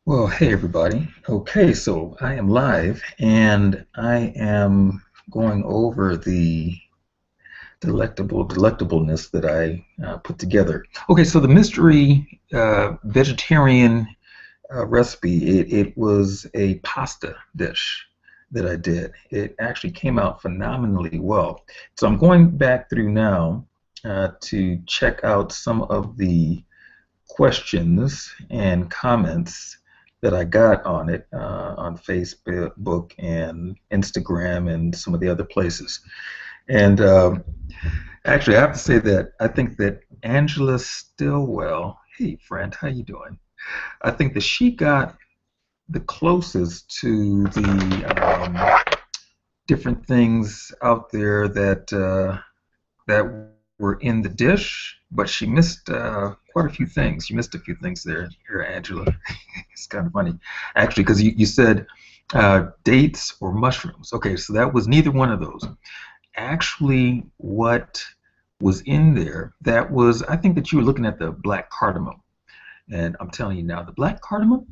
Well, hey everybody. Okay, so I am live and I am going over the delectableness that I put together. Okay, so the mystery vegetarian recipe, it was a pasta dish that I did. It actually came out phenomenally well. So I'm going back through now to check out some of the questions and comments that I got on it on Facebook and Instagram and some of the other places. And actually, I have to say that I think that Angela Stillwell, hey friend, how you doing? I think that she got the closest to the different things out there that were in the dish, but she missed quite a few things. You missed a few things there, Angela. It's kind of funny, actually, because you said dates or mushrooms. Okay, so that was neither one of those. Actually, what was in there, that was, I think that you were looking at the black cardamom. And I'm telling you now, the black cardamom,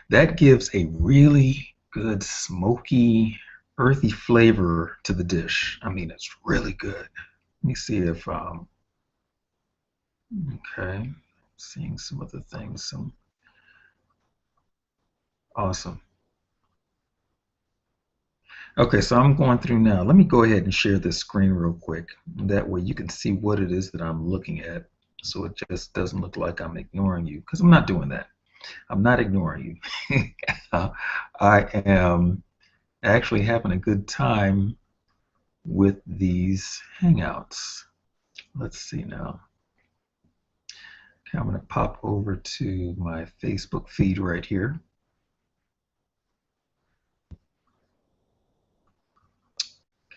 that gives a really good smoky, earthy flavor to the dish. I mean, it's really good. Let me see if okay, seeing some other things. Some awesome. Okay, so I'm going through now. Let me go ahead and share this screen real quick. That way you can see what it is that I'm looking at. So it just doesn't look like I'm ignoring you, because I'm not doing that. I'm not ignoring you. I am actually having a good time with these Hangouts. Let's see now. Okay, I'm going to pop over to my Facebook feed right here.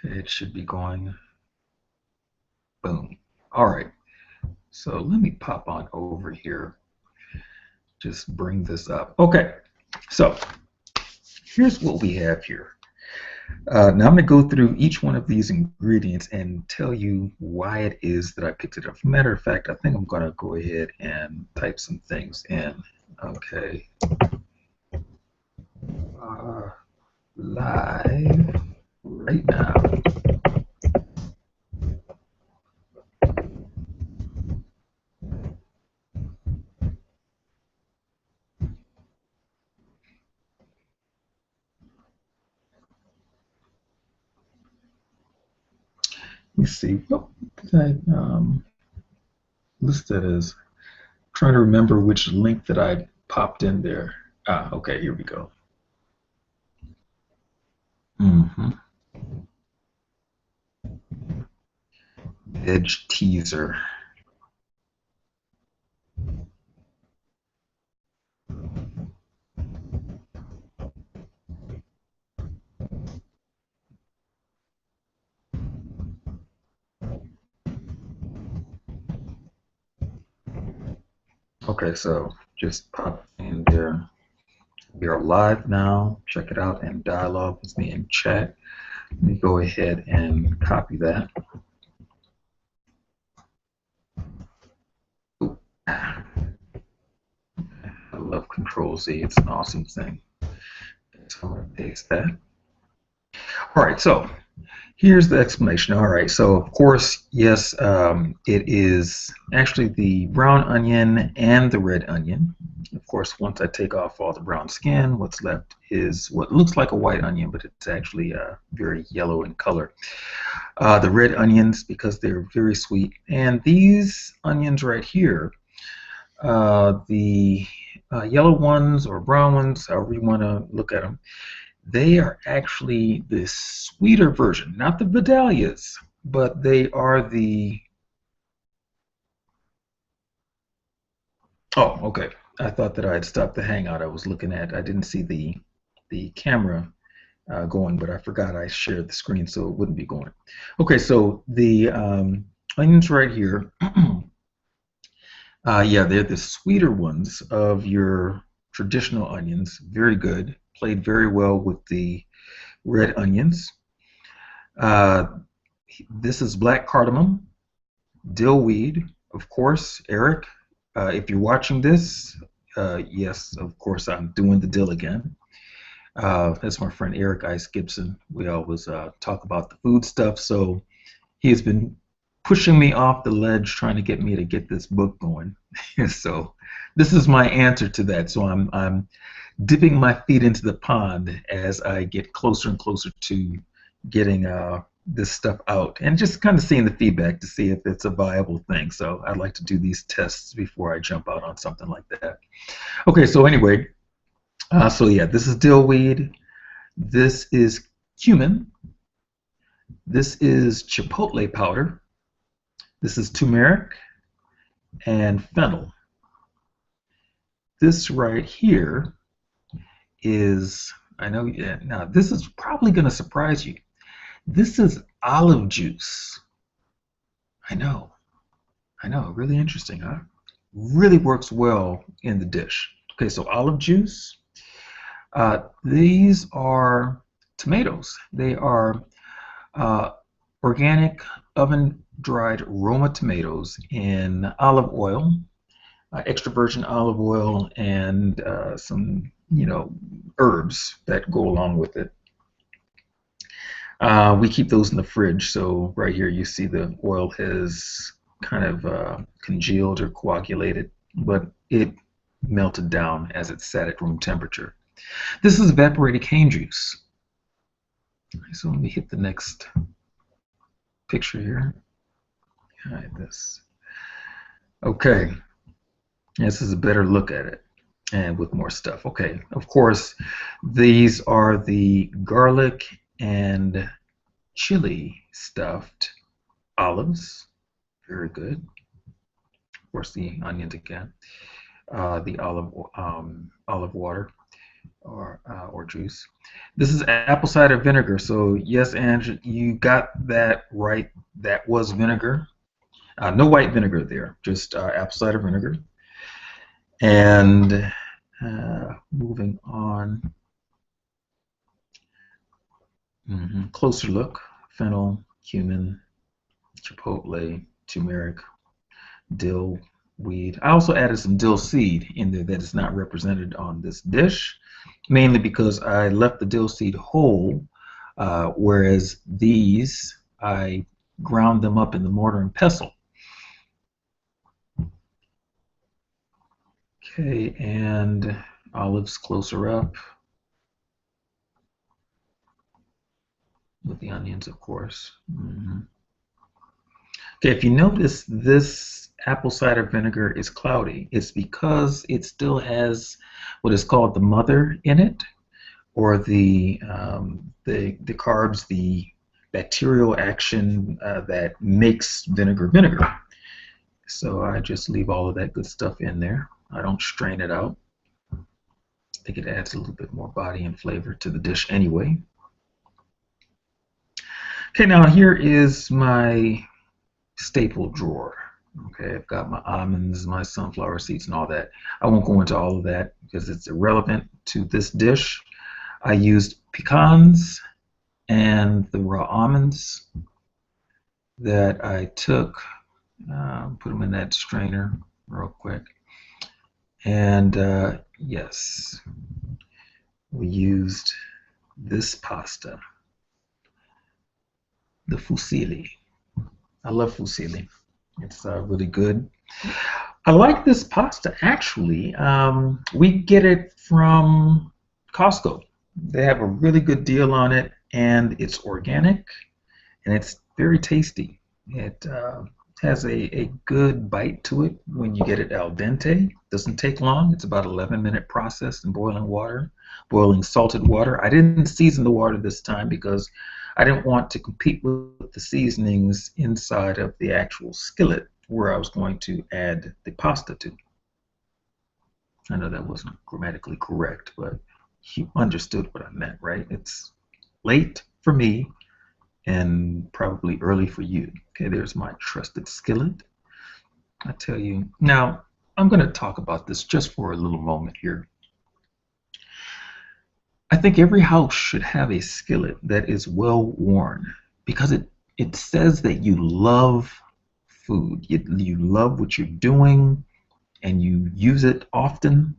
Okay, it should be going. Boom. All right. So let me pop on over here. Just bring this up. Okay. So here's what we have here. Now I'm going to go through each one of these ingredients and tell you why it is that I picked it up. As a matter of fact, I think I'm going to go ahead and type some things in. Okay. Live right now. Let me see. What did I list that as? Trying to remember which link that I popped in there. Ah, okay, here we go. Mm-hmm. Edge teaser. Okay, so just pop in there. We are live now. Check it out and dialogue with me in chat. Let me go ahead and copy that. Ooh. I love Control Z. It's an awesome thing. So I'm going to paste that. All right, so here's the explanation. All right, so of course, yes, it is actually the brown onion and the red onion. Of course, once I take off all the brown skin, what's left is what looks like a white onion, but it's actually very yellow in color. The red onions, because they're very sweet. And these onions right here, the yellow ones or brown ones, however you want to look at them, they are actually the sweeter version, not the Vidalias, but they are the. Oh, okay. I thought that I had stopped the Hangout I was looking at. I didn't see the camera going, but I forgot I shared the screen, so it wouldn't be going. Okay, so the onions right here, yeah, they're the sweeter ones of your traditional onions. Very good. Played very well with the red onions. Uh, this is black cardamom, dillweed, of course, Eric. If you're watching this, Yes, of course, I'm doing the dill again. That's my friend Eric Ice Gibson. We always talk about the food stuff. So he has been pushing me off the ledge, trying to get me to get this book going. So this is my answer to that. So I'm dipping my feet into the pond as I get closer and closer to getting this stuff out and just kind of seeing the feedback to see if it's a viable thing. So I'd like to do these tests before I jump out on something like that. Okay, so anyway, so yeah, this is dillweed. This is cumin. This is chipotle powder. This is turmeric and fennel. This right here is, I know, yeah, now this is probably going to surprise you. This is olive juice. I know, really interesting, huh? Really works well in the dish. Okay, so olive juice. These are tomatoes. They are organic oven-dried Roma tomatoes in olive oil, extra virgin olive oil, and some, herbs that go along with it. We keep those in the fridge, so right here you see the oil has kind of congealed or coagulated, but it melted down as it sat at room temperature. This is evaporated cane juice. So let me hit the next picture here. Hide this. Okay, this is a better look at it and with more stuff. Okay, of course, these are the garlic and chili stuffed olives. Very good. Of course, the onions again. The olive water or juice. This is apple cider vinegar. So yes, Andrew, you got that right. That was vinegar. No white vinegar there, just apple cider vinegar. And moving on. Closer look. Fennel, cumin, chipotle, turmeric, dill, weed. I also added some dill seed in there that is not represented on this dish, mainly because I left the dill seed whole, whereas these I ground them up in the mortar and pestle. Okay, and olives closer up with the onions, of course. Okay, if you notice, this apple cider vinegar is cloudy. It's because it still has what is called the mother in it, or the carbs, the bacterial action that makes vinegar vinegar. So I just leave all of that good stuff in there. I don't strain it out. I think it adds a little bit more body and flavor to the dish anyway. Okay, now here is my staple drawer. Okay, I've got my almonds, my sunflower seeds, and all that. I won't go into all of that because it's irrelevant to this dish. I used pecans and the raw almonds that I took, put them in that strainer real quick. And yes, we used this pasta, the fusilli. I love fusilli. It's really good. I like this pasta actually. We get it from Costco. They have a really good deal on it, and it's organic, and it's very tasty. It has a good bite to it when you get it al dente. Doesn't take long. It's about 11-minute process in boiling water, boiling salted water. I didn't season the water this time because I didn't want to compete with the seasonings inside of the actual skillet where I was going to add the pasta to. I know that wasn't grammatically correct, but you understood what I meant, right? It's late for me and probably early for you. Okay, there's my trusted skillet. I tell you, now I'm going to talk about this just for a little moment here. I think every house should have a skillet that is well worn because it says that you love food. You love what you're doing and you use it often.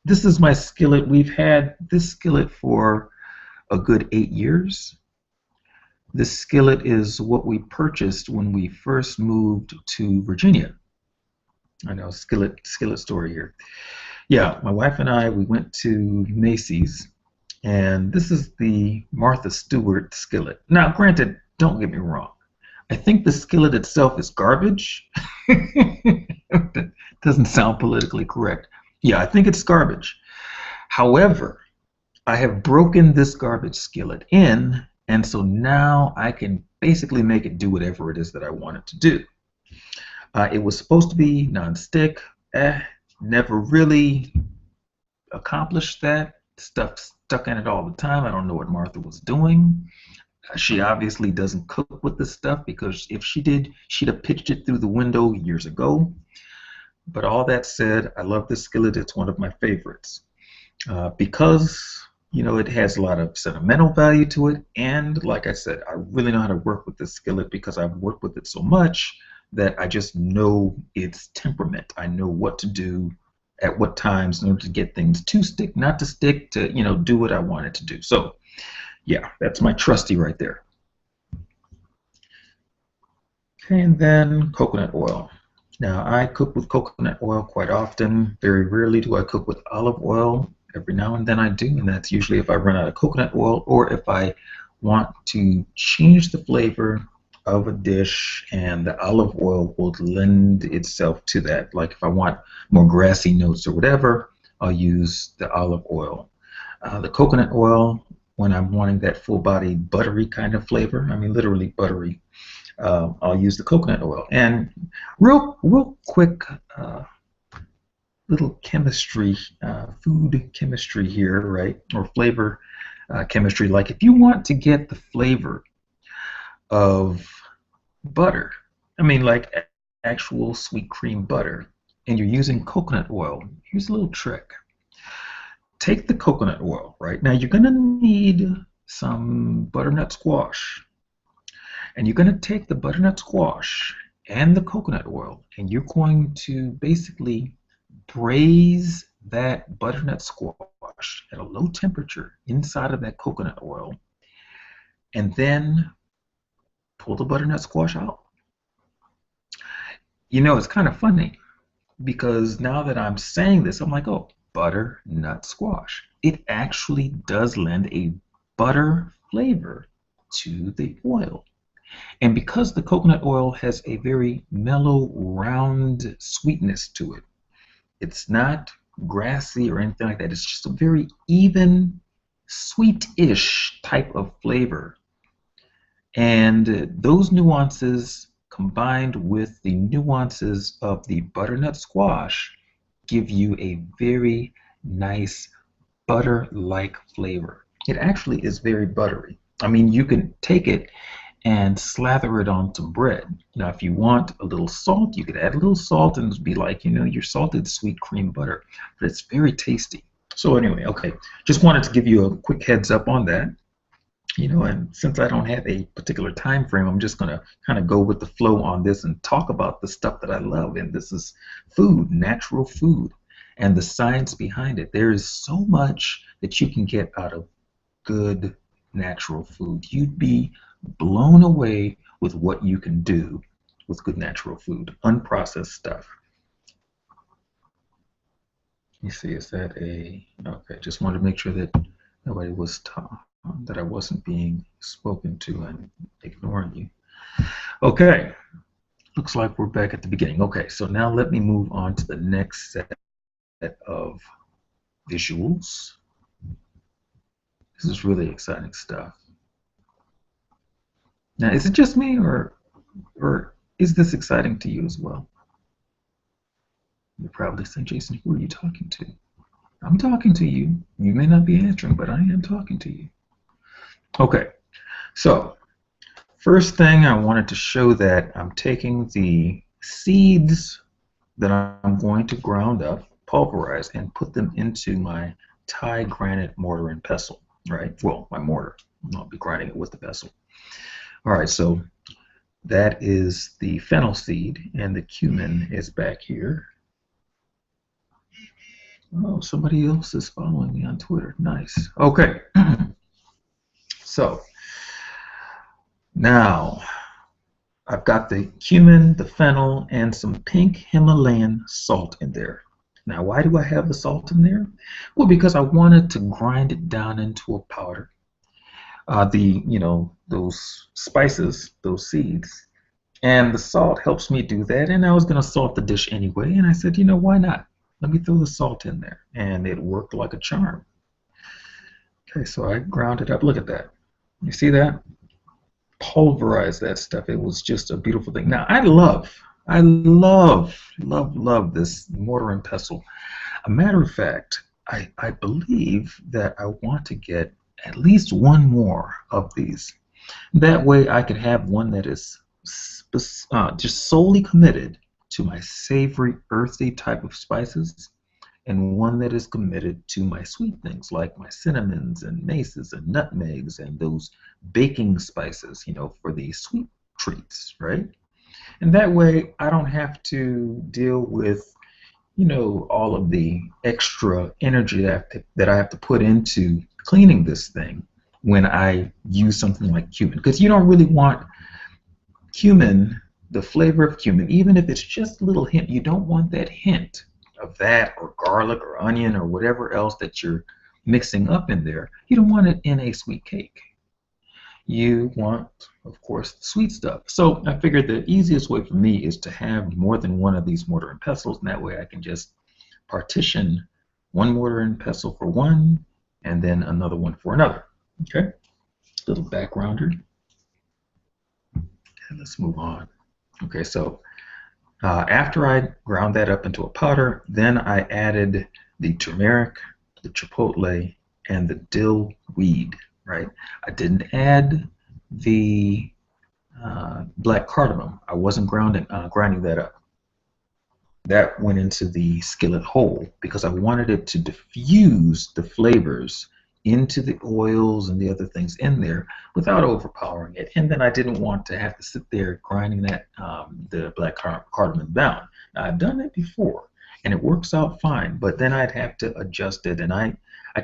This is my skillet. We've had this skillet for a good 8 years. This skillet is what we purchased when we first moved to Virginia. I know, skillet story here. Yeah, my wife and I, we went to Macy's, and this is the Martha Stewart skillet. Now, granted, don't get me wrong. I think the skillet itself is garbage. That doesn't sound politically correct. Yeah, I think it's garbage. However, I have broken this garbage skillet in, and so now I can basically make it do whatever it is that I want it to do. It was supposed to be non-stick. Never really accomplished that. Stuff stuck in it all the time. I don't know what Martha was doing. She obviously doesn't cook with this stuff, because if she did, she'd have pitched it through the window years ago. But all that said, I love this skillet. It's one of my favorites because it has a lot of sentimental value to it, and like I said, I really know how to work with this skillet because I've worked with it so much that I just know its temperament. I know what to do at what times in order to get things to stick, not to stick, to do what I want it to do. So yeah, that's my trusty right there. Okay, and then coconut oil. Now, I cook with coconut oil quite often. Very rarely do I cook with olive oil. Every now and then I do, and that's usually if I run out of coconut oil or if I want to change the flavor of a dish and the olive oil will lend itself to that. Like if I want more grassy notes or whatever, I'll use the olive oil. The coconut oil, when I'm wanting that full-bodied buttery kind of flavor, I mean literally buttery, I'll use the coconut oil. And real quick little chemistry, food chemistry here, right? Or flavor chemistry. Like if you want to get the flavor of butter, I mean like actual sweet cream butter, and you're using coconut oil, here's a little trick. Take the coconut oil, right? Now you're going to need some butternut squash. And you're going to take the butternut squash and the coconut oil, and you're going to basically braise that butternut squash at a low temperature inside of that coconut oil, and then pull the butternut squash out. It's kind of funny because now that I'm saying this, I'm like, oh, butternut squash. It actually does lend a butter flavor to the oil. And because the coconut oil has a very mellow, round sweetness to it, it's not grassy or anything like that. It's just a very even, sweet-ish type of flavor. And those nuances combined with the nuances of the butternut squash give you a very nice butter-like flavor. It actually is very buttery. I mean, you can take it and slather it on some bread. Now, if you want a little salt, you could add a little salt and it'd be like, your salted sweet cream butter. But it's very tasty. So anyway, okay, just wanted to give you a quick heads up on that. And since I don't have a particular time frame, I'm just going to kind of go with the flow on this and talk about the stuff that I love. And this is food, natural food, and the science behind it. There is so much that you can get out of good natural food. You'd be blown away with what you can do with good natural food, unprocessed stuff. You see, is that okay, just wanted to make sure that nobody was that I wasn't being spoken to and ignoring you. Okay, looks like we're back at the beginning. Okay, so now let me move on to the next set of visuals. This is really exciting stuff. Now, is it just me, or is this exciting to you as well? You're probably saying, Jason, who are you talking to? I'm talking to you. You may not be answering, but I am talking to you. Okay, so first thing I wanted to show that I'm taking the seeds that I'm going to ground up, pulverize, and put them into my Thai granite mortar and pestle, right? Well, my mortar. I'll be grinding it with the pestle. All right, so that is the fennel seed, and the cumin is back here. Oh, somebody else is following me on Twitter. Nice. Okay. So now I've got the cumin, the fennel, and some pink Himalayan salt in there. Now, why do I have the salt in there? Well, because I wanted to grind it down into a powder. Those spices, those seeds, and the salt helps me do that. And I was going to salt the dish anyway, and I said, why not? Let me throw the salt in there, and it worked like a charm. Okay, so I ground it up. Look at that. You see that? Pulverize that stuff. It was just a beautiful thing. Now, I love this mortar and pestle. A matter of fact, I believe that I want to get at least one more of these. That way I could have one that is just solely committed to my savory, earthy type of spices, and one that is committed to my sweet things like my cinnamons and maces and nutmegs and those baking spices, for the sweet treats, right? And that way I don't have to deal with, all of the extra energy that I have to put into cleaning this thing when I use something like cumin. Because you don't really want cumin, the flavor of cumin, even if it's just a little hint, you don't want that hint of that or garlic or onion or whatever else that you're mixing up in there. You don't want it in a sweet cake. You want, of course, the sweet stuff. So I figured the easiest way for me is to have more than one of these mortar and pestles, and that way I can just partition one mortar and pestle for one and then another one for another. Okay, little backgrounder. And let's move on. Okay, so after I ground that up into a powder, then I added the turmeric, the chipotle, and the dill weed, right? I didn't add the black cardamom. I wasn't grinding that up. That went into the skillet whole because I wanted it to diffuse the flavors into the oils and the other things in there without overpowering it. And then I didn't want to have to sit there grinding that the black cardamom down. Now, I've done it before and it works out fine, but then I'd have to adjust it, and I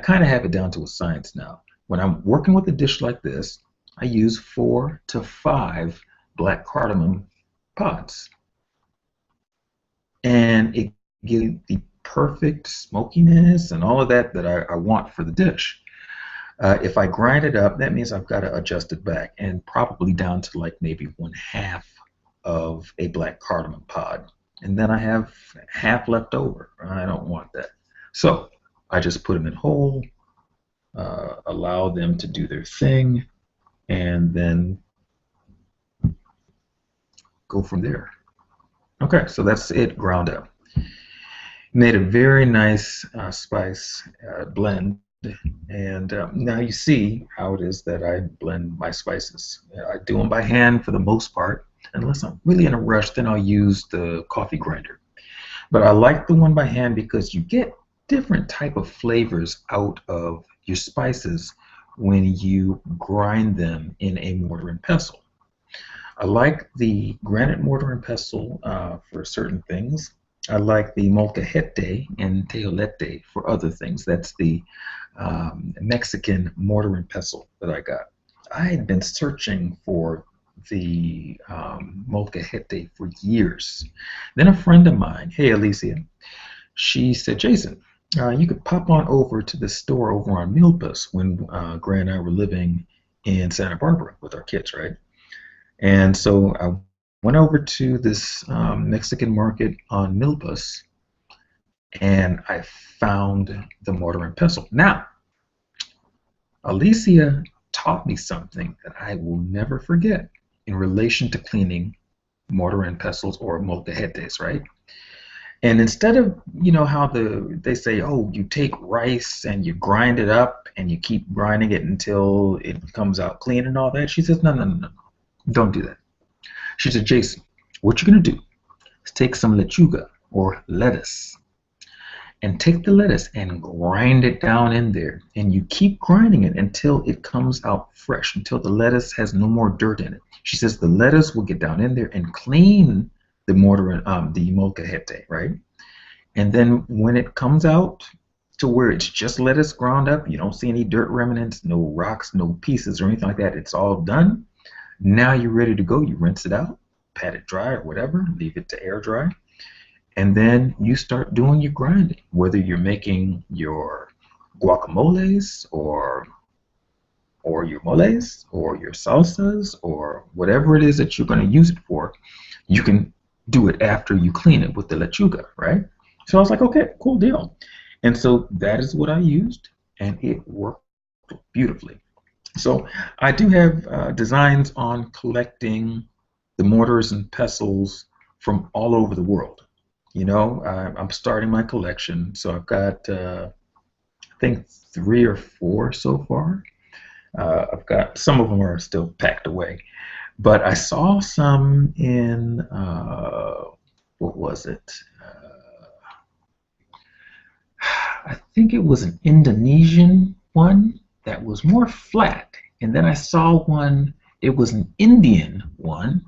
kind of have it down to a science now. When I'm working with a dish like this, I use 4 to 5 black cardamom pods, and it gives the perfect smokiness and all of that I want for the dish. If I grind it up, that means I've got to adjust it back, and probably down to like maybe 1/2 of a black cardamom pod. And then I have half left over. I don't want that. So I just put them in whole, allow them to do their thing, and then go from there. Okay, so that's it ground up. Made a very nice spice blend. And now you see how it is that I blend my spices. I do them by hand for the most part. Unless I'm really in a rush, then I'll use the coffee grinder. But I like the one by hand because you get different type of flavors out of your spices when you grind them in a mortar and pestle. I like the granite mortar and pestle for certain things. I like the molcajete and teolete for other things. That's the Mexican mortar and pestle that I got. I had been searching for the molcajete for years. Then a friend of mine, hey Alicia, she said, Jason, you could pop on over to the store over on Milpas when Grant and I were living in Santa Barbara with our kids, right? And so I went over to this Mexican market on Milpas, and I found the mortar and pestle. Now, Alicia taught me something that I will never forget in relation to cleaning mortar and pestles or molcajetes, right? And instead of, how they say, oh, you take rice and you grind it up and you keep grinding it until it comes out clean and all that, she says, no, don't do that. She said, Jason, what you're going to do is take some lechuga or lettuce and take the lettuce and grind it down in there, and you keep grinding it until it comes out fresh, until the lettuce has no more dirt in it. She says the lettuce will get down in there and clean the mortar, the molcajete, right? And then when it comes out, to where it's just lettuce ground up. You don't see any dirt remnants, no rocks, no pieces or anything like that. It's all done. Now you're ready to go. You rinse it out, pat it dry or whatever, leave it to air dry, and then you start doing your grinding. Whether you're making your guacamoles or your moles or your salsas or whatever it is that you're going to use it for, you can do it after you clean it with the lechuga, right? So I was like, okay, cool deal. And so that is what I used, and it worked beautifully. So I do have designs on collecting the mortars and pestles from all over the world. You know, I'm starting my collection, so I've got I think 3 or 4 so far. I've got some of them are still packed away, but I saw some in what was it? I think it was an Indonesian one that was more flat, and then I saw one. It was an Indian one,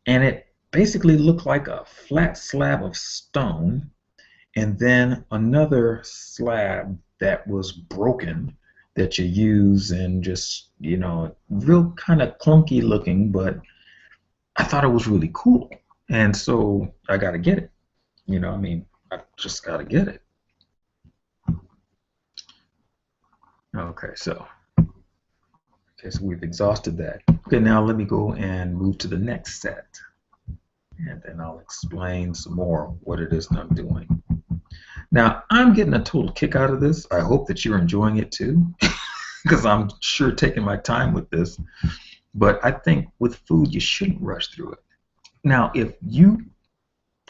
and it basically looked like a flat slab of stone, and then another slab that was broken that you use and just, you know, real kind of clunky looking, but I thought it was really cool. And so I got to get it. You know, I mean, I just got to get it. Okay, so we've exhausted that. Okay, now let me go and move to the next set. And then I'll explain some more what it is that I'm doing. Now, I'm getting a total kick out of this. I hope that you're enjoying it too, because I'm sure taking my time with this. But I think with food, you shouldn't rush through it. Now, if you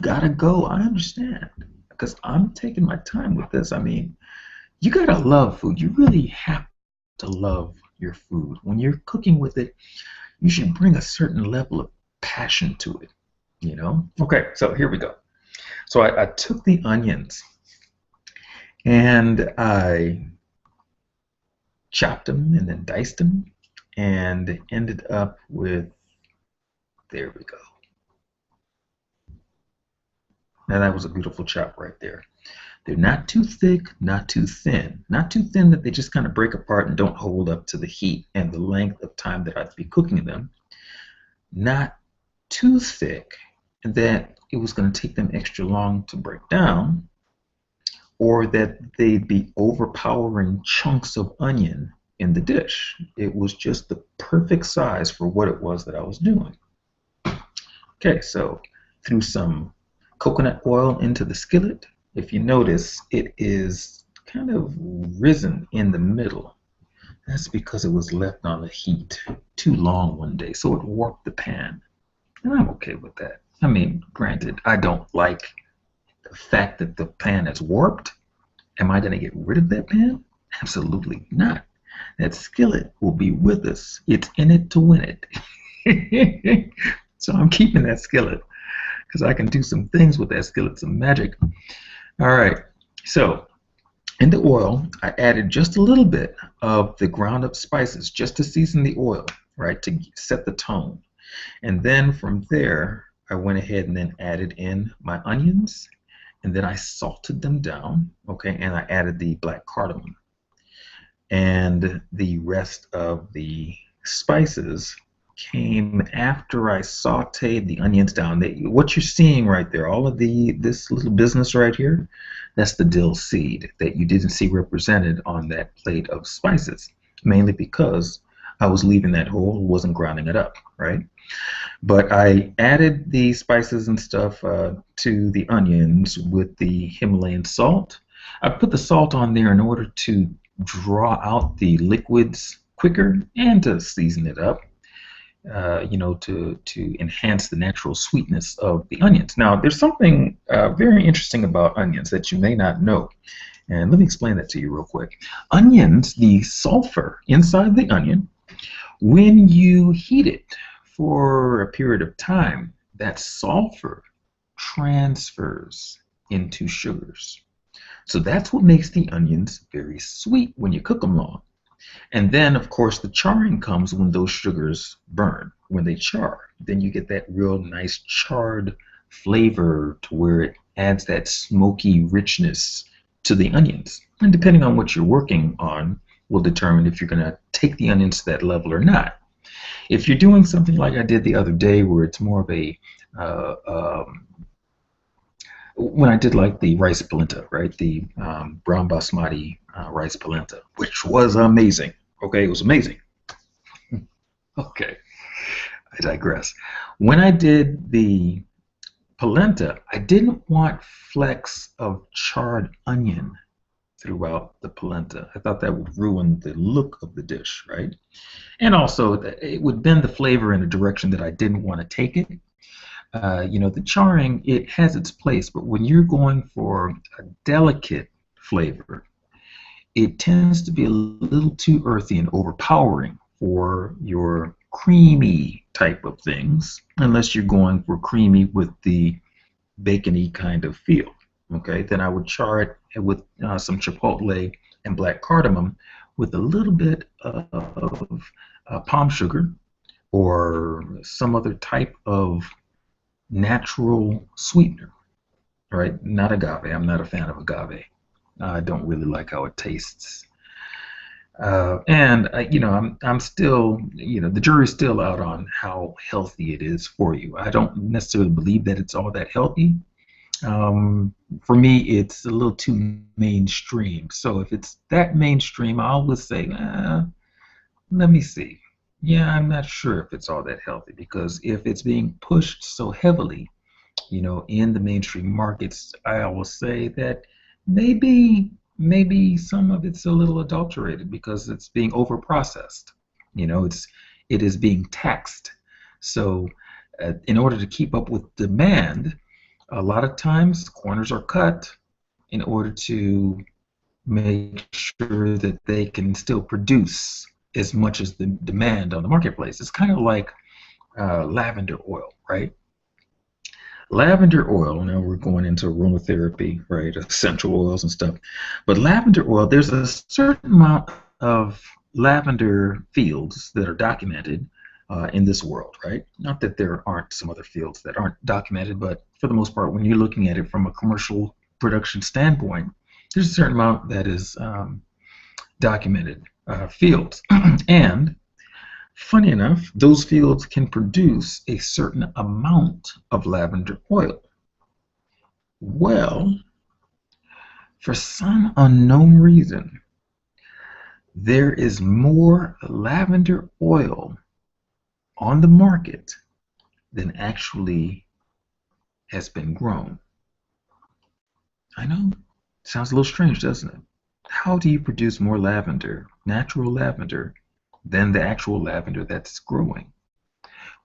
gotta go, I understand, because I'm taking my time with this. I mean, you gotta love food. You really have to love your food. When you're cooking with it, you should bring a certain level of passion to it, you know? Okay, so here we go. So I took the onions and I chopped them and then diced them and ended up with, there we go. Now that was a beautiful chop right there. They're not too thick, not too thin. Not too thin that they just kind of break apart and don't hold up to the heat and the length of time that I'd be cooking them. Not too thick that it was going to take them extra long to break down, or that they'd be overpowering chunks of onion in the dish. It was just the perfect size for what it was that I was doing. Okay, so threw some coconut oil into the skillet. If you notice, it is kind of risen in the middle. That's because it was left on the heat too long one day, so it warped the pan. And I'm okay with that. I mean, granted, I don't like the fact that the pan is warped. Am I going to get rid of that pan? Absolutely not. That skillet will be with us. It's in it to win it. So I'm keeping that skillet because I can do some things with that skillet, some magic. All right, so in the oil, I added just a little bit of the ground up spices just to season the oil, right, to set the tone. And then from there, I went ahead and then added in my onions, and then I salted them down, okay, and I added the black cardamom. And the rest of the spices came after I sauteed the onions down. What you're seeing right there, all of this little business right here, that's the dill seed that you didn't see represented on that plate of spices, mainly because I was leaving that whole, wasn't grinding it up, right? But I added the spices and stuff to the onions with the Himalayan salt. I put the salt on there in order to draw out the liquids quicker and to season it up. You know, to enhance the natural sweetness of the onions. Now, there's something very interesting about onions that you may not know, and let me explain that to you real quick. Onions, the sulfur inside the onion, when you heat it for a period of time, that sulfur transfers into sugars. So that's what makes the onions very sweet when you cook them long. And then, of course, the charring comes when those sugars burn. When they char, then you get that real nice charred flavor to where it adds that smoky richness to to the onions. And depending on what you're working on will determine if you're going to take the onions to that level or not. If you're doing something like I did the other day where it's more of a uh, um, when I did like the rice polenta, right? The brown basmati rice polenta, which was amazing. Okay, it was amazing. Okay, I digress. When I did the polenta, I didn't want flecks of charred onion throughout the polenta. I thought that would ruin the look of the dish, right? And also, it would bend the flavor in a direction that I didn't want to take it. You know, the charring, it has its place, but when you're going for a delicate flavor, it tends to be a little too earthy and overpowering for your creamy type of things, unless you're going for creamy with the bacony kind of feel. Okay, then I would char it with some chipotle and black cardamom with a little bit of palm sugar or some other type of natural sweetener, right? Not agave. I'm not a fan of agave. I don't really like how it tastes. You know, I'm still, you know, the jury's still out on how healthy it is for you. I don't necessarily believe that it's all that healthy. For me, it's a little too mainstream. So if it's that mainstream, I always say, let me see. Yeah, I'm not sure if it's all that healthy because if it's being pushed so heavily, you know, in the mainstream markets, I will say that maybe some of it's a little adulterated because it's being over processed. You know, it is being taxed. So in order to keep up with demand, a lot of times corners are cut in order to make sure that they can still produce as much as the demand on the marketplace. It's kind of like lavender oil, right? Lavender oil, now we're going into aromatherapy, right? Essential oils and stuff. But lavender oil, there's a certain amount of lavender fields that are documented in this world, right? Not that there aren't some other fields that aren't documented, but for the most part, when you're looking at it from a commercial production standpoint, there's a certain amount that is documented fields. And funny enough, those fields can produce a certain amount of lavender oil. Well, for some unknown reason, there is more lavender oil on the market than actually has been grown. I know, sounds a little strange, doesn't it? How do you produce more lavender, natural lavender, than the actual lavender that's growing?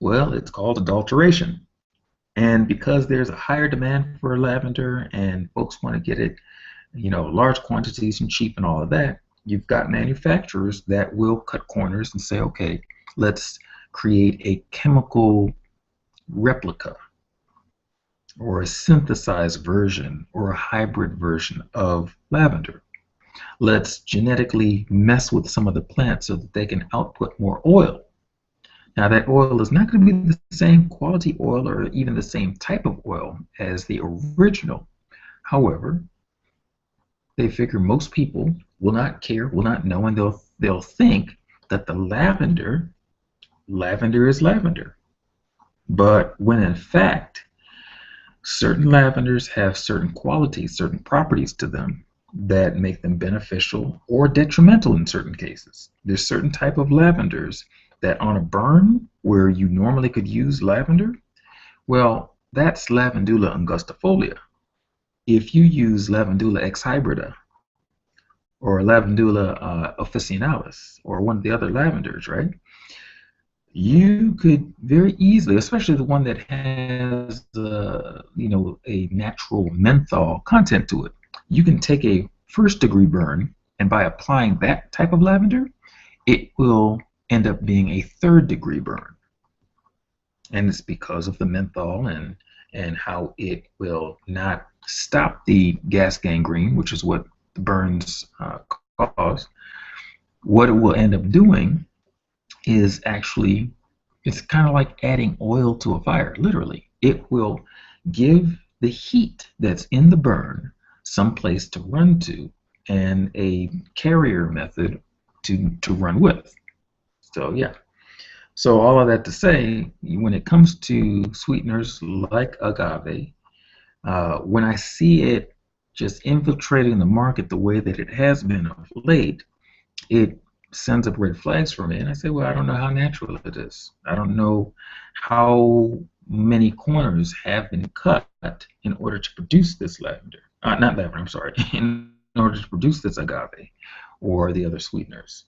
Well, it's called adulteration. And because there's a higher demand for lavender and folks want to get it, you know, large quantities and cheap and all of that, you've got manufacturers that will cut corners and say, okay, let's create a chemical replica or a synthesized version or a hybrid version of lavender. Let's genetically mess with some of the plants so that they can output more oil. Now that oil is not going to be the same quality oil or even the same type of oil as the original. However, they figure most people will not care, will not know, and they'll think that the lavender is lavender. But when in fact, certain lavenders have certain qualities, certain properties to them that make them beneficial or detrimental in certain cases. There's certain type of lavenders that on a burn where you normally could use lavender, well, that's Lavandula angustifolia. If you use Lavandula ex hybrida or Lavandula officinalis or one of the other lavenders, right? You could very easily, especially the one that has you know, a natural menthol content to it, you can take a first-degree burn, and by applying that type of lavender, it will end up being a third-degree burn. And it's because of the menthol and how it will not stop the gas gangrene, which is what the burns cause. What it will end up doing is actually, it's kind of like adding oil to a fire, literally. It will give the heat that's in the burn someplace to run to and a carrier method to run with. So yeah. So all of that to say, when it comes to sweeteners like agave, when I see it just infiltrating the market the way that it has been of late, it sends up red flags for me. And I say, well, I don't know how natural it is. I don't know how many corners have been cut in order to produce this lavender. Not lavender, I'm sorry, in order to produce this agave or the other sweeteners.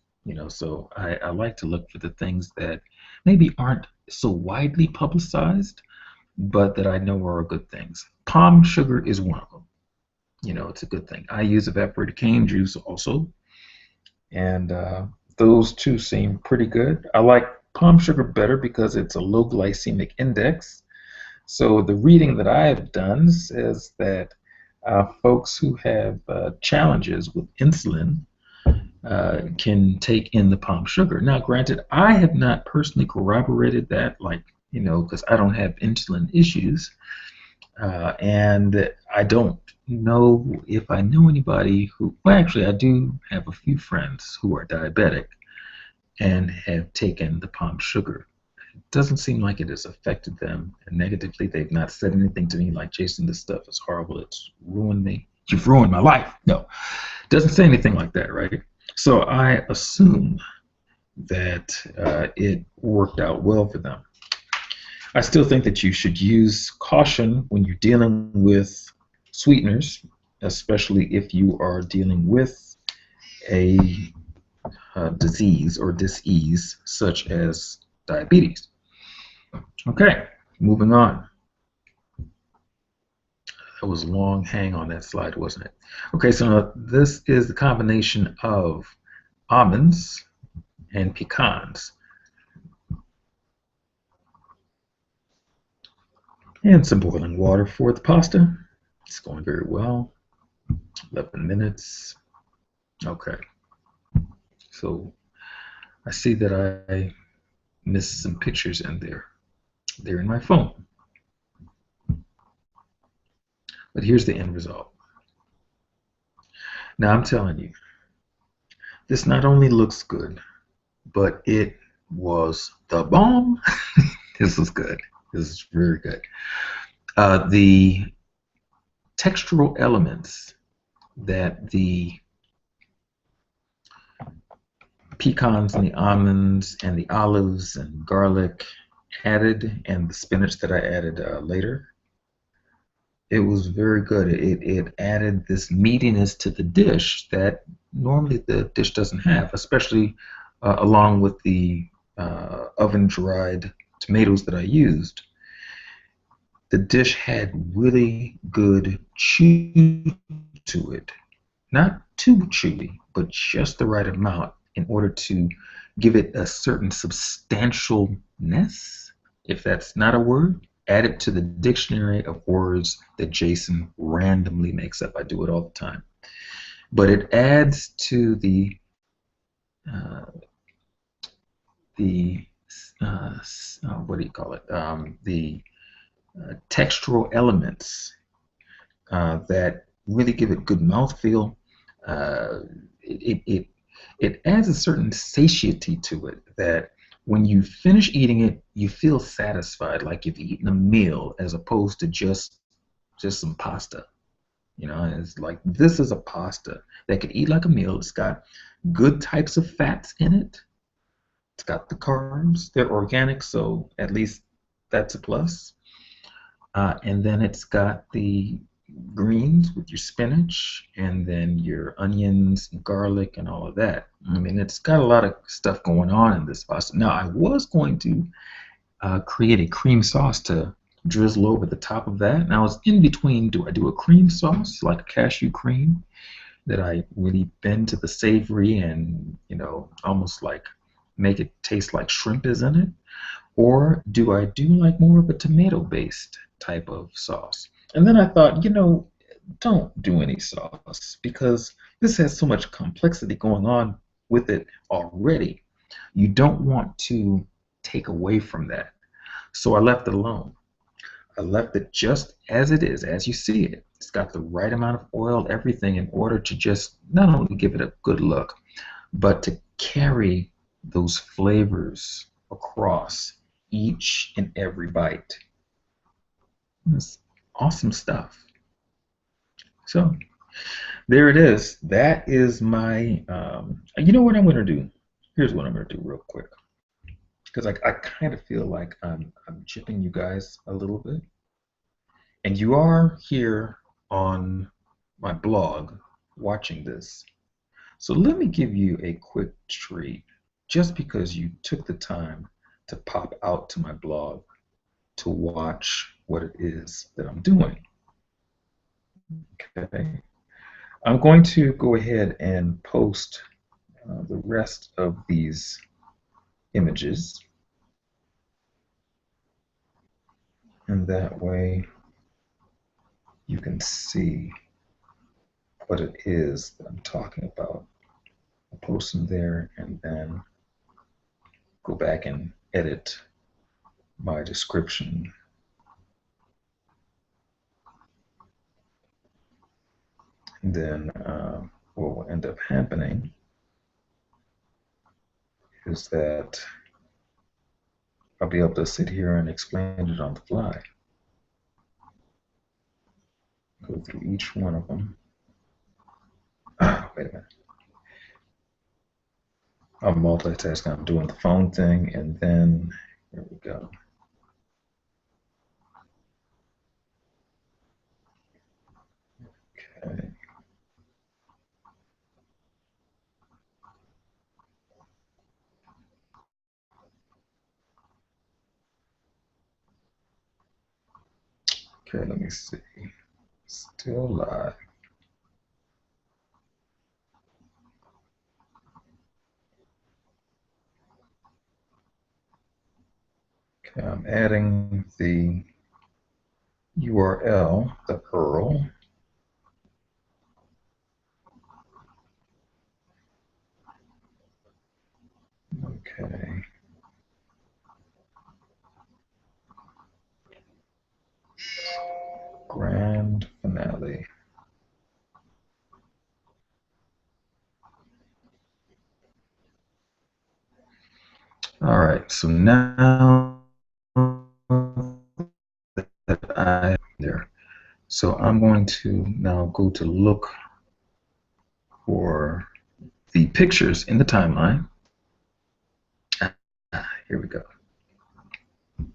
So I like to look for the things that maybe aren't so widely publicized, but that I know are good things. Palm sugar is one of them. It's a good thing. I use evaporated cane juice also, and those two seem pretty good. I like palm sugar better because it's a low glycemic index. So the reading that I have done says that folks who have challenges with insulin can take in the palm sugar. Now, granted, I have not personally corroborated that, because I don't have insulin issues, and I don't know if I know anybody who, well, actually, I do have a few friends who are diabetic and have taken the palm sugar. It doesn't seem like it has affected them negatively. They've not said anything to me like, Jason, this stuff is horrible. It's ruined me. You've ruined my life. No, it doesn't say anything like that, right? So I assume that it worked out well for them. I still think that you should use caution when you're dealing with sweeteners, especially if you are dealing with a disease or disease such as diabetes. Okay, moving on. That was a long hang on that slide, wasn't it? Okay, so this is the combination of almonds and pecans. And some boiling water for the pasta. It's going very well. 11 minutes. Okay. So I see that I missed some pictures in there. They're in my phone. But here's the end result. Now I'm telling you, this not only looks good, but it was the bomb. This was good. This is very good. The textural elements that the pecans and the almonds and the olives and garlic added, and the spinach that I added later, it was very good. It added this meatiness to the dish that normally the dish doesn't have, especially along with the oven-dried tomatoes that I used. The dish had really good chew to it. Not too chewy, but just the right amount in order to give it a certain substantialness, if that's not a word. Add it to the dictionary of words that Jason randomly makes up. I do it all the time. But it adds to the what do you call it? The textural elements that really give it good mouthfeel. It adds a certain satiety to it that when you finish eating it, you feel satisfied, like you've eaten a meal, as opposed to just some pasta. It's like, this is a pasta that could eat like a meal. It's got good types of fats in it. It's got the carbs. They're organic, so at least that's a plus. And then it's got the greens with your spinach, and then your onions, and garlic, and all of that. I mean, it's got a lot of stuff going on in this pasta. Now, I was going to create a cream sauce to drizzle over the top of that, and I was in between, do I do a cream sauce, like a cashew cream, that I really bend to the savory and, almost like make it taste like shrimp is in it? Or do I do like more of a tomato-based type of sauce? And then I thought, don't do any sauce, because this has so much complexity going on with it already. You don't want to take away from that. So I left it alone. I left it just as it is, as you see it. It's got the right amount of oil, everything, in order to just not only give it a good look, but to carry those flavors across each and every bite. It's awesome stuff. So there it is. That is my, you know what I'm going to do? Here's what I'm going to do real quick. Because I kind of feel like I'm chipping you guys a little bit. And you are here on my blog watching this. So let me give you a quick treat just because you took the time to pop out to my blog to watch what it is that I'm doing. Okay. I'm going to go ahead and post the rest of these images, and that way you can see what it is that I'm talking about. I'll post them there and then go back and edit my description. And then what will end up happening is that I'll be able to sit here and explain it on the fly. Go through each one of them. Wait a minute. I'm multitasking. I'm doing the phone thing, and then here we go. Okay. Okay, let me see. Still live. Okay, I'm adding the URL, the URL. Okay. Grand finale. All right, so now that I there, so I'm going to now go to look for the pictures in the timeline. Here we go. Okay,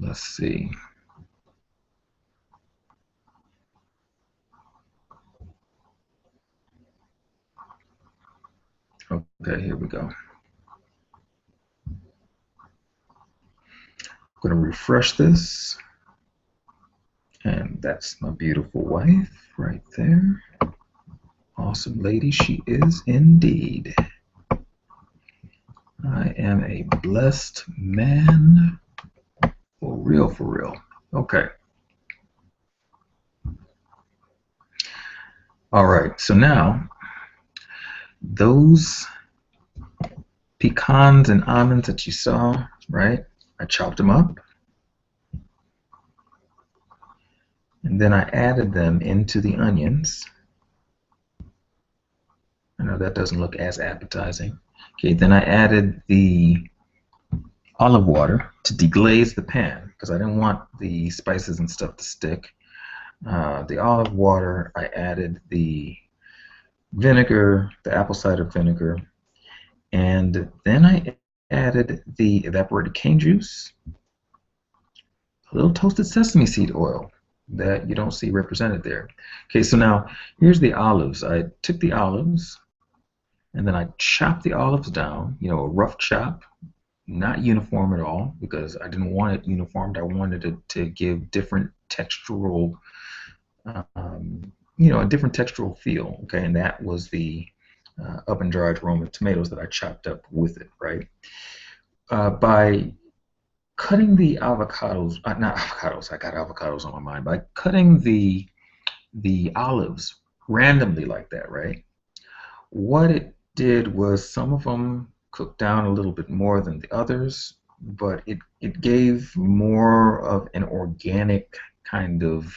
let's see. Okay, here we go. I'm going to refresh this. And that's my beautiful wife right there. Awesome lady she is indeed. I am a blessed man. For real, for real. Okay. All right, so now those pecans and almonds that you saw, right? I chopped them up. And then I added them into the onions. I know that doesn't look as appetizing. Okay, then I added the olive water to deglaze the pan because I didn't want the spices and stuff to stick. The olive water, I added the vinegar, the apple cider vinegar, and then I added the evaporated cane juice, a little toasted sesame seed oil that you don't see represented there. Okay, so now here's the olives. I took the olives and then I chopped the olives down, you know, a rough chop, not uniform at all because I didn't want it uniformed. I wanted it to give different textural, you know, a different textural feel. Okay, and that was the oven-dried Roma tomatoes that I chopped up with it, right? By cutting the avocados, not avocados, I got avocados on my mind, by cutting the olives randomly like that, right? What it did was some of them cooked down a little bit more than the others, but it gave more of an organic kind of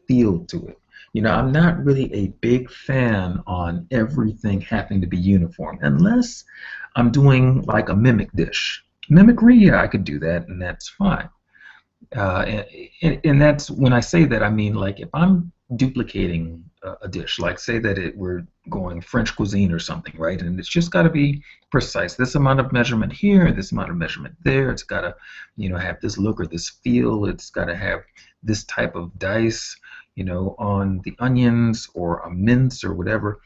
feel to it. You know, I'm not really a big fan on everything having to be uniform, unless I'm doing like a mimic dish. Mimicry, yeah, I could do that, and that's fine. And that's when I say that, I mean, like if I'm duplicating a dish, like say that we're going French cuisine or something, right? And it's just got to be precise. This amount of measurement here, this amount of measurement there. It's got to, you know, have this look or this feel. It's got to have this type of dice, you know, on the onions or a mince or whatever,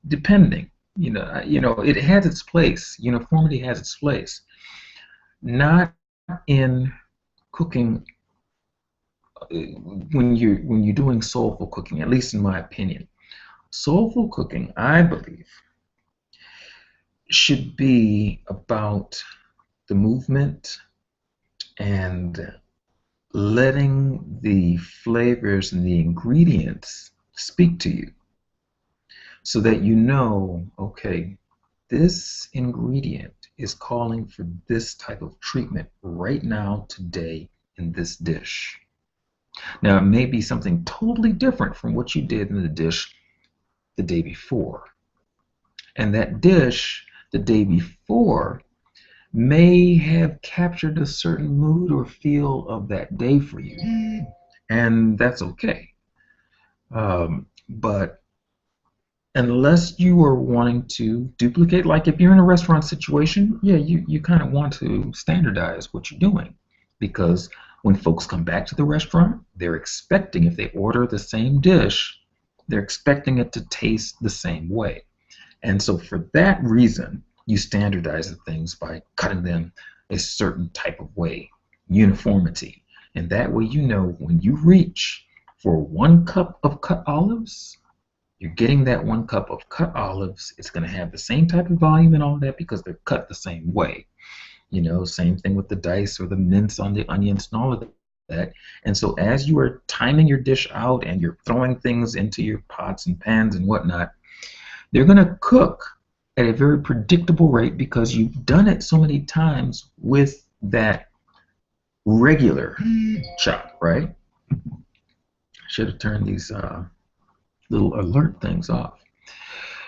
depending. It has its place. Uniformity has its place. Not in cooking when you're doing soulful cooking, at least in my opinion. Soulful cooking, I believe, should be about the movement and letting the flavors and the ingredients speak to you so that you know, okay, this ingredient is calling for this type of treatment right now, today, in this dish. Now, it may be something totally different from what you did in the dish the day before. And that dish the day before may have captured a certain mood or feel of that day for you. And that's okay. But unless you are wanting to duplicate, like if you're in a restaurant situation, yeah, you kind of want to standardize what you're doing. Because when folks come back to the restaurant, they're expecting, if they order the same dish, they're expecting it to taste the same way. And so for that reason, you standardize the things by cutting them a certain type of way, uniformity. And that way you know when you reach for 1 cup of cut olives, you're getting that 1 cup of cut olives. It's going to have the same type of volume and all that because they're cut the same way. Same thing with the dice or the mince on the onions and all of that. And so as you are timing your dish out and you're throwing things into your pots and pans and whatnot, they're going to cook at a very predictable rate because you've done it so many times with that regular chop, right? Should have turned these little alert things off.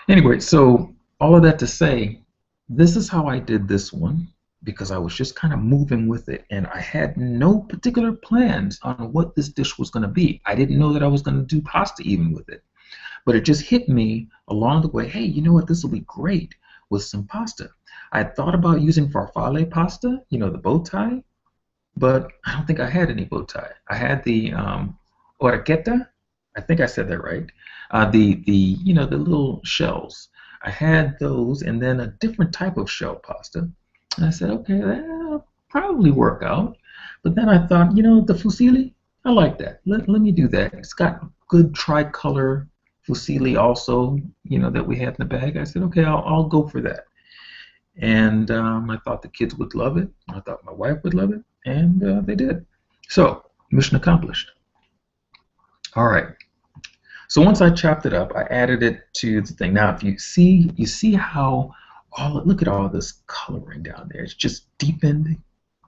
Anyway, so all of that to say, this is how I did this one because I was just kind of moving with it and I had no particular plans on what this dish was going to be. I didn't know that I was going to do pasta even with it. But it just hit me along the way, hey, you know what, this will be great with some pasta. I had thought about using farfalle pasta, the bow tie, but I don't think I had any bow tie. I had the orecchietta, I think I said that right. The little shells. I had those and then a different type of shell pasta. And I said, okay, that'll probably work out. But then I thought, the fusilli, I like that. Let me do that. It's got good tricolor fusilli also, that we had in the bag. I said, okay, I'll go for that. And I thought the kids would love it. I thought my wife would love it, and they did. So, mission accomplished. All right. So once I chopped it up, I added it to the thing. Now, if you see how look at all this coloring down there. It's just deepened,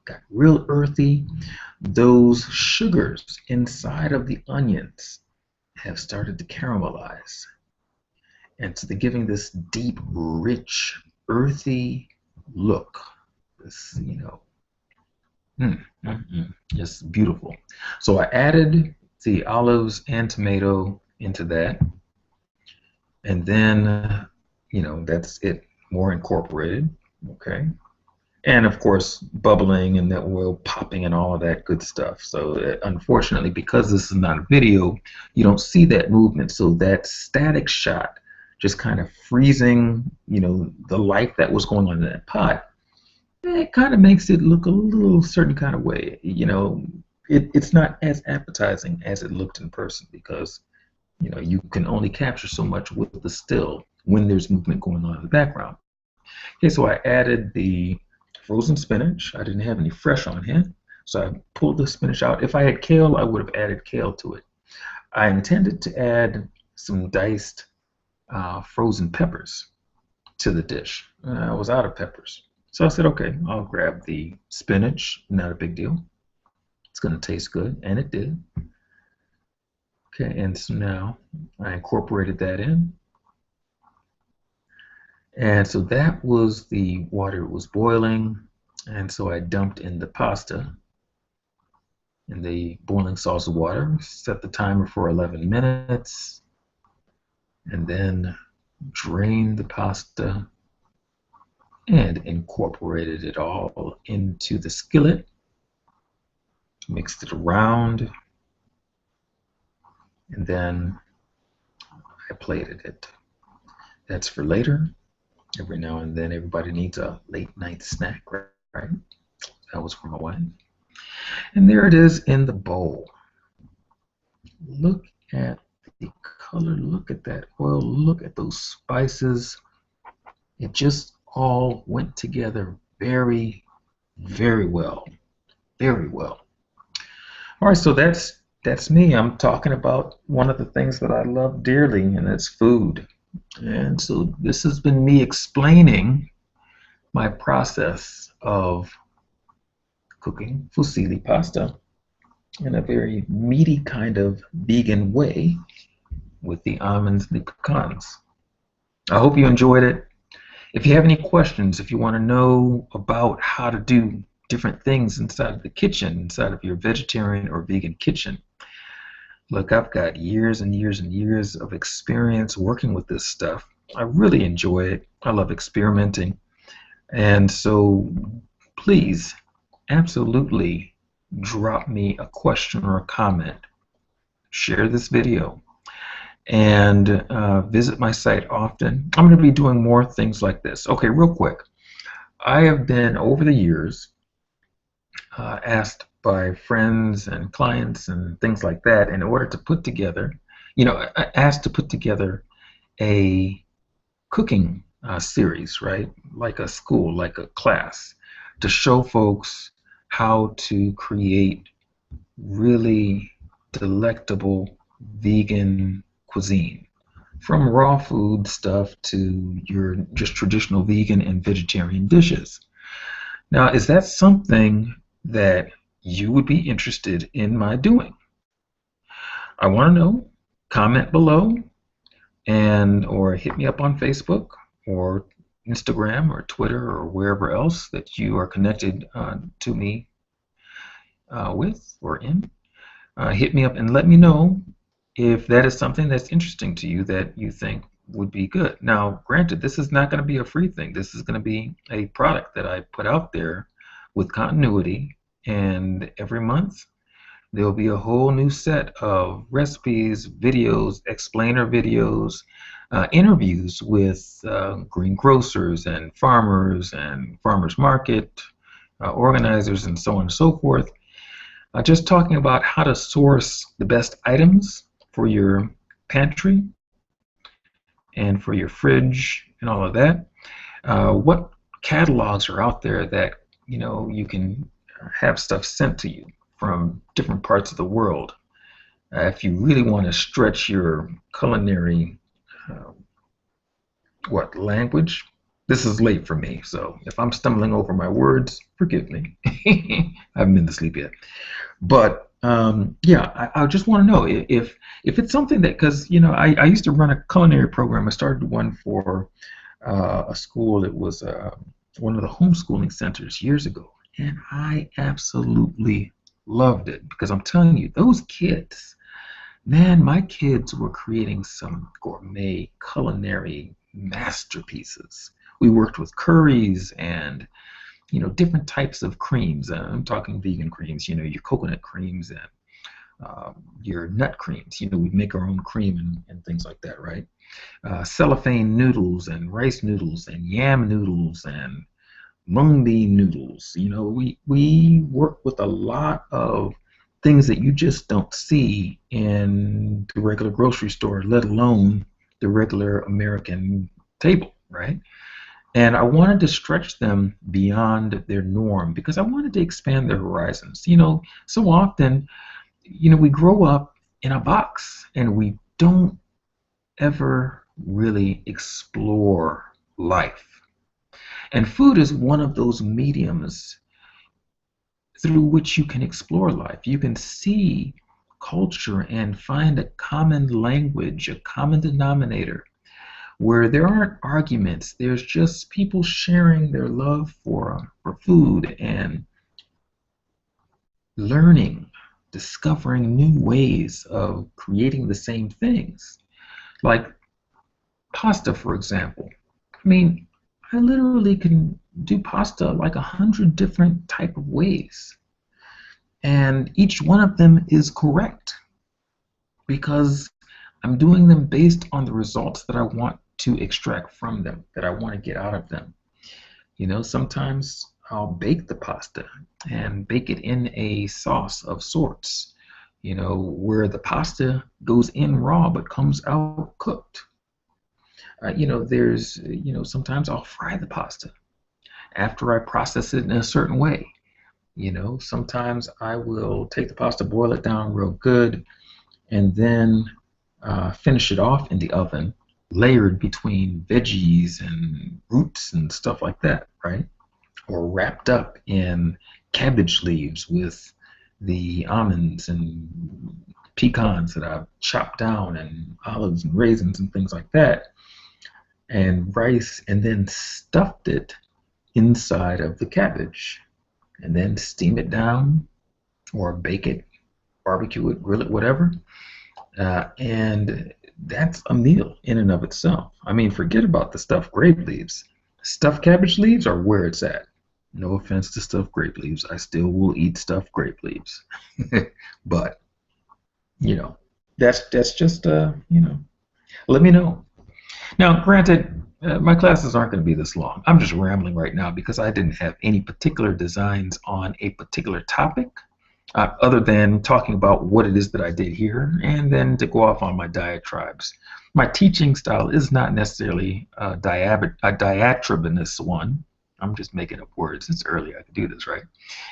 got real earthy. Those sugars inside of the onions have started to caramelize. And so they're giving this deep, rich, earthy look. This, just beautiful. So I added the olives and tomato into that. And then, that's it, more incorporated. Okay. And of course, bubbling and the oil popping and all of that good stuff. So unfortunately, because this is not a video, you don't see that movement. So that static shot, just kind of freezing, the life that was going on in that pot, it kind of makes it look a little certain kind of way. It's not as appetizing as it looked in person because, you can only capture so much with the still when there's movement going on in the background. Okay, so I added the frozen spinach. I didn't have any fresh on hand, so I pulled the spinach out. If I had kale, I would have added kale to it. I intended to add some diced frozen peppers to the dish. I was out of peppers. So I said, okay, I'll grab the spinach, not a big deal. It's going to taste good, and it did. Okay, and so now I incorporated that in. And so that was the water was boiling, and so I dumped in the pasta in the boiling salsa water, set the timer for 11 minutes, and then drained the pasta and incorporated it all into the skillet, mixed it around, and then I plated it. That's for later. Every now and then everybody needs a late night snack, right? That was for my wife. And there it is in the bowl. Look at the color, look at that oil, look at those spices. It just all went together very, very well. Very well. All right, so that's me. I'm talking about one of the things that I love dearly, and that's food. And so this has been me explaining my process of cooking fusilli pasta in a very meaty kind of vegan way with the almonds and the pecans. I hope you enjoyed it. If you have any questions, if you want to know about how to do different things inside of the kitchen, inside of your vegetarian or vegan kitchen, look, I've got years and years and years of experience working with this stuff. I really enjoy it. I love experimenting. And so please, absolutely drop me a question or a comment. Share this video and visit my site often. I'm going to be doing more things like this. Okay, real quick. I have been, over the years, asked by friends and clients and things like that in order to put together, asked to put together a cooking series, right? Like a school, like a class, to show folks how to create really delectable vegan cuisine, from raw food stuff to your just traditional vegan and vegetarian dishes. Now, is that something that you would be interested in my doing? I want to know. Comment below, and or hit me up on Facebook or Instagram or Twitter or wherever else that you are connected to me with or in. Hit me up and let me know if that is something that's interesting to you that you think would be good. Now, granted, this is not going to be a free thing. This is going to be a product that I put out there with continuity, and every month there'll be a whole new set of recipes, videos, explainer videos, interviews with greengrocers and farmers market organizers and so on and so forth. Just talking about how to source the best items for your pantry and for your fridge and all of that. What catalogs are out there that you can have stuff sent to you from different parts of the world. If you really want to stretch your culinary language. This is late for me, so if I'm stumbling over my words, forgive me. I haven't been to sleep yet. But yeah, I just want to know if it's something that, because I used to run a culinary program. I started one for a school. It was one of the homeschooling centers years ago, and I absolutely loved it, because I'm telling you, those kids, man, my kids were creating some gourmet culinary masterpieces. We worked with curries and different types of creams. I'm talking vegan creams, your coconut creams and your nut creams. We make our own cream and things like that, right? Cellophane noodles and rice noodles and yam noodles and mung bean noodles. We work with a lot of things that you just don't see in the regular grocery store, let alone the regular American table, right? And I wanted to stretch them beyond their norm, because I wanted to expand their horizons. So often, we grow up in a box and we don't ever really explore life. And food is one of those mediums through which you can explore life. You can see culture and find a common language, a common denominator, where there aren't arguments. There's just people sharing their love for food and learning, discovering new ways of creating the same things. Like pasta, for example. I mean, I literally can do pasta like 100 different type of ways. And each one of them is correct because I'm doing them based on the results that I want to extract from them, that I want to get out of them. You know, sometimes I'll bake the pasta and bake it in a sauce of sorts, you know, where the pasta goes in raw but comes out cooked. Sometimes I'll fry the pasta after I process it in a certain way. Sometimes I will take the pasta, boil it down real good, and then finish it off in the oven, layered between veggies and roots and stuff like that, right? Or wrapped up in cabbage leaves with the almonds and pecans that I've chopped down and olives and raisins and things like that, and rice, and then stuffed it inside of the cabbage, and then steam it down or bake it, barbecue it, grill it, whatever. And that's a meal in and of itself. I mean, forget about the stuffed grape leaves. Stuffed cabbage leaves are where it's at. No offense to stuffed grape leaves. I still will eat stuffed grape leaves. But, that's just, let me know. Now, granted, my classes aren't going to be this long. I'm just rambling right now because I didn't have any particular designs on a particular topic other than talking about what it is that I did here and then to go off on my diatribes. My teaching style is not necessarily a diatribinous one. I'm just making up words. It's early. I can do this, right?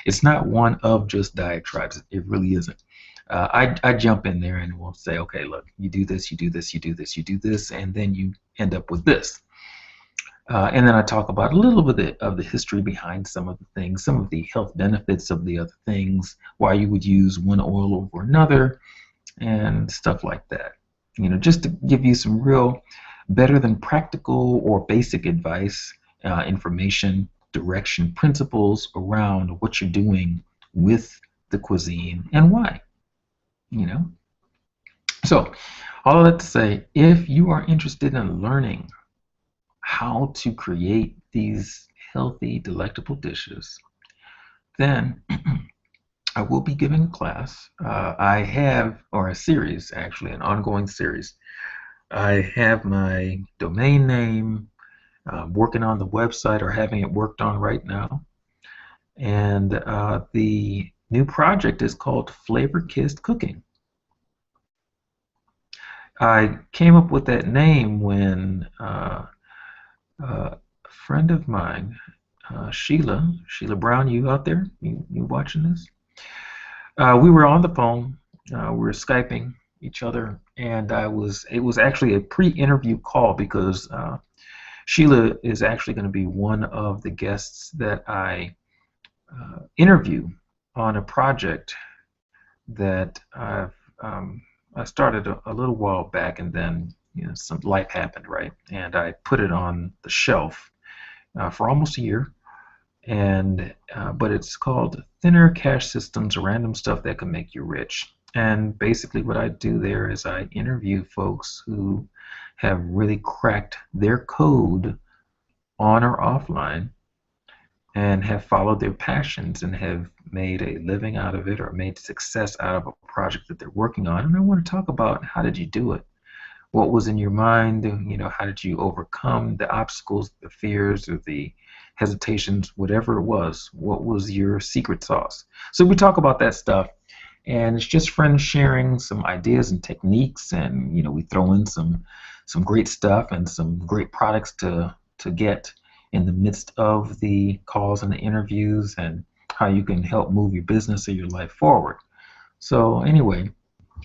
It's not one of just diatribes. It really isn't. I jump in there and will say, okay, look, you do this, you do this, you do this, you do this, and then you end up with this. And then I talk about a little bit of the history behind some of the things, some of the health benefits of the other things, why you would use one oil over another, and stuff like that. Just to give you some real better than practical or basic advice, information, direction, principles around what you're doing with the cuisine and why. So all of that to say, if you are interested in learning how to create these healthy, delectable dishes, then I will be giving a class. Or a series, actually, an ongoing series. I have my domain name, working on the website or having it worked on right now. And the new project is called Flavor Kissed Cooking. I came up with that name when a friend of mine, Sheila Brown, you out there? You watching this? We were on the phone. We were Skyping each other, and it was actually a pre-interview call because Sheila is actually going to be one of the guests that I interview on a project that I started a little while back, and then some life happened, right? And I put it on the shelf for almost a year, and but it's called Thinner Cash Systems, Random Stuff That Can Make You Rich. And basically what I do there is I interview folks who have really cracked their code on or offline and have followed their passions and have made a living out of it or made success out of a project that they're working on. And I want to talk about how did you do it? What was in your mind? How did you overcome the obstacles, the fears, or the hesitations, whatever it was? What was your secret sauce? So we talk about that stuff, and it's just friends sharing some ideas and techniques, and we throw in some great stuff and some great products to get in the midst of the calls and the interviews, and how you can help move your business or your life forward. So anyway,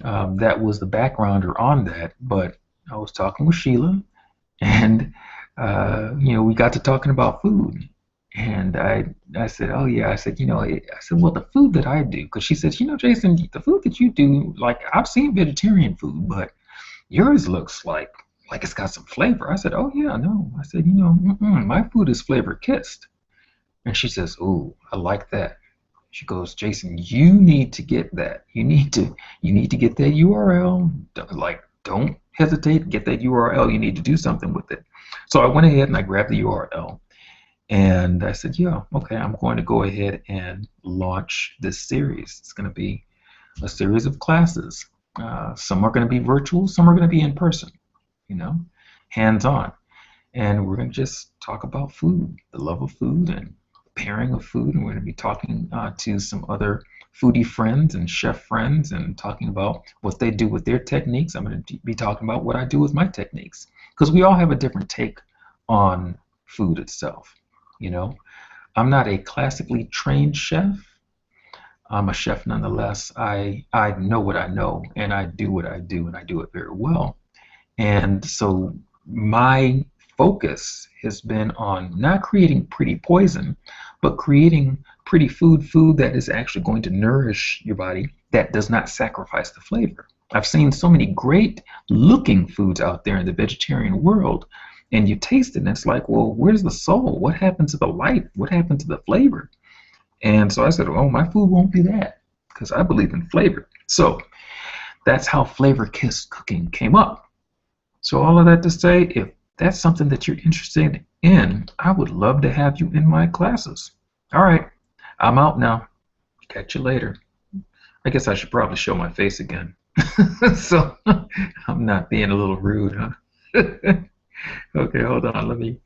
that was the backgrounder on that. But I was talking with Sheila, and we got to talking about food. And I said, oh yeah, I said, I said, well, the food that I do, because she said, Jason, the food that you do, like I've seen vegetarian food, but yours looks like it's got some flavor. I said, oh yeah, no. I said, my food is flavor kissed. And she says, oh, I like that. She goes, Jason, you need to get that. You need to get that URL. Don't hesitate. Get that URL. You need to do something with it. So I went ahead and I grabbed the URL and I said, yeah, okay, I'm going to go ahead and launch this series. It's going to be a series of classes. Some are going to be virtual, some are going to be in person, hands-on. And we're going to just talk about food, the love of food and pairing of food. And we're going to be talking to some other foodie friends and chef friends and talking about what they do with their techniques. I'm going to be talking about what I do with my techniques, because we all have a different take on food itself. I'm not a classically trained chef. I'm a chef nonetheless. I know what I know, and I do what I do, and I do it very well. And so my focus has been on not creating pretty poison, but creating pretty food that is actually going to nourish your body, that does not sacrifice the flavor. I've seen so many great looking foods out there in the vegetarian world, and you taste it and it's like, well, where's the soul? What happened to the life? What happened to the flavor? And so I said, oh, my food won't be that, because I believe in flavor. So that's how flavor kissed cooking came up. So all of that to say, if that's something that you're interested in, I would love to have you in my classes. All right, I'm out now. Catch you later. I guess I should probably show my face again. So I'm not being a little rude, huh? Okay, hold on. Let me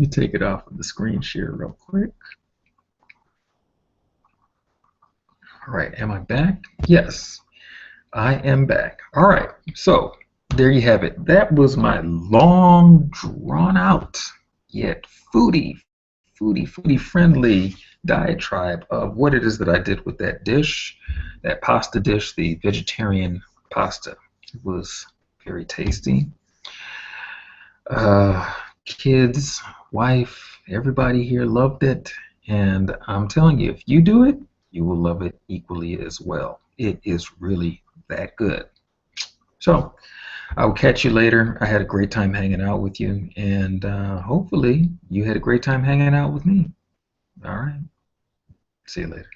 take it off of the screen share real quick. All right, am I back? Yes, I am back. All right, so there you have it. That was my long, drawn out, yet foodie friendly diatribe of what it is that I did with that dish, that pasta dish, the vegetarian pasta. It was very tasty. Kids, wife, everybody here loved it, and I'm telling you, if you do it, you will love it equally as well. It is really that good. So I will catch you later. I had a great time hanging out with you, and hopefully you had a great time hanging out with me. All right. See you later.